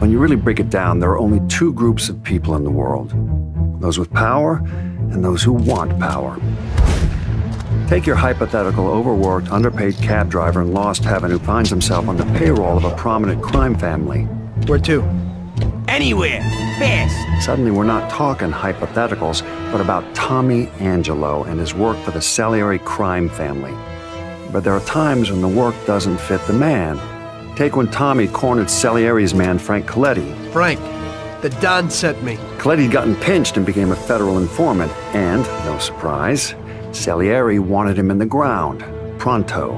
When you really break it down, there are only two groups of people in the world. Those with power and those who want power. Take your hypothetical overworked, underpaid cab driver in Lost Heaven who finds himself on the payroll of a prominent crime family. Where to? Anywhere. Fast. Suddenly, we're not talking hypotheticals, but about Tommy Angelo and his work for the Salieri crime family. But there are times when the work doesn't fit the man. Take when Tommy cornered Salieri's man, Frank Coletti. Frank, the Don sent me. Coletti had gotten pinched and became a federal informant, and, no surprise, Salieri wanted him in the ground, pronto.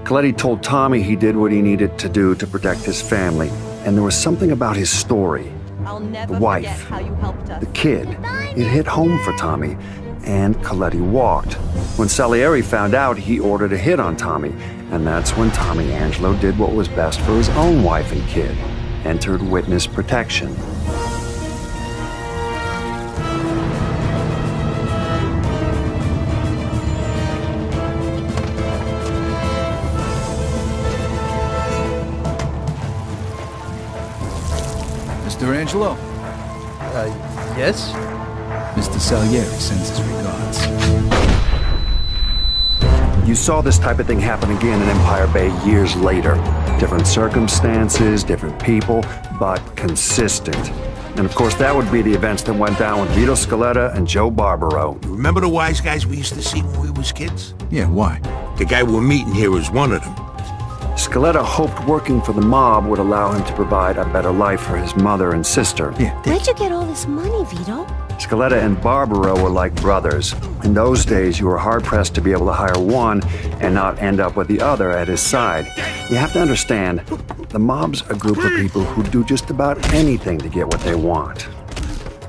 Coletti told Tommy he did what he needed to do to protect his family, and there was something about his story. The wife, the kid, it hit home for Tommy, and Coletti walked. When Salieri found out, he ordered a hit on Tommy, and that's when Tommy Angelo did what was best for his own wife and kid, entered witness protection. Mr. Angelo? Yes? Mr. Salieri sends his regards. You saw this type of thing happen again in Empire Bay years later. Different circumstances, different people, but consistent. And of course, that would be the events that went down with Vito Scaletta and Joe Barbaro. Remember the wise guys we used to see when we was kids? Yeah, why? The guy we're meeting here is one of them. Scaletta hoped working for the mob would allow him to provide a better life for his mother and sister. Yeah. Where'd you get all this money, Vito? Scaletta and Barbaro were like brothers. In those days, you were hard-pressed to be able to hire one and not end up with the other at his side. You have to understand, the mob's a group of people who do just about anything to get what they want.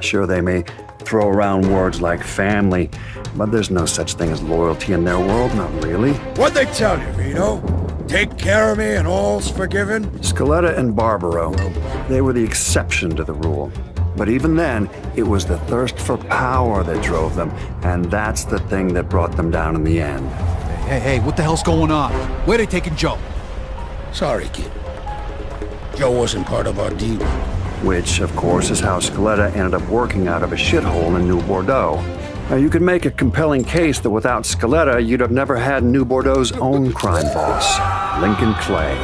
Sure, they may throw around words like family, but there's no such thing as loyalty in their world, not really. What'd they tell you, Vito? Take care of me and all's forgiven? Scaletta and Barbaro, they were the exception to the rule. But even then, it was the thirst for power that drove them, and that's the thing that brought them down in the end. Hey, what the hell's going on? Where they taking Joe? Sorry, kid. Joe wasn't part of our deal. Which, of course, is how Scaletta ended up working out of a shithole in New Bordeaux. Now, you could make a compelling case that without Scaletta, you'd have never had New Bordeaux's own crime boss, Lincoln Clay.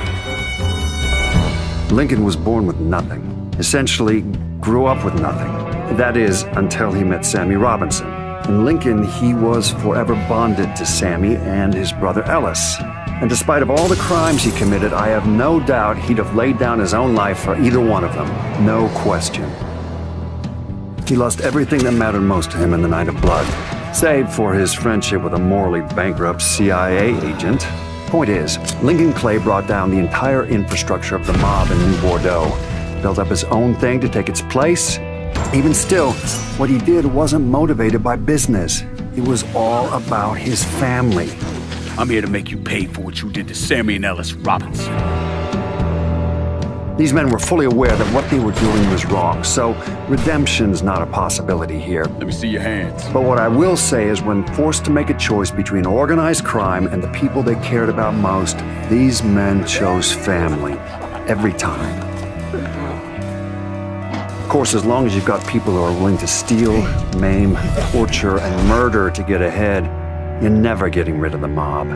Lincoln was born with nothing. Essentially, grew up with nothing. That is, until he met Sammy Robinson. In Lincoln, he was forever bonded to Sammy and his brother Ellis. And despite of all the crimes he committed, I have no doubt he'd have laid down his own life for either one of them. No question. He lost everything that mattered most to him in the night of blood, save for his friendship with a morally bankrupt CIA agent. Point is, Lincoln Clay brought down the entire infrastructure of the mob in New Bordeaux, built up his own thing to take its place. Even still, what he did wasn't motivated by business. It was all about his family. I'm here to make you pay for what you did to Sammy and Ellis Robinson. These men were fully aware that what they were doing was wrong, so redemption's not a possibility here. Let me see your hands. But what I will say is when forced to make a choice between organized crime and the people they cared about most, these men chose family. Every time. Of course, as long as you've got people who are willing to steal, maim, torture, and murder to get ahead, you're never getting rid of the mob.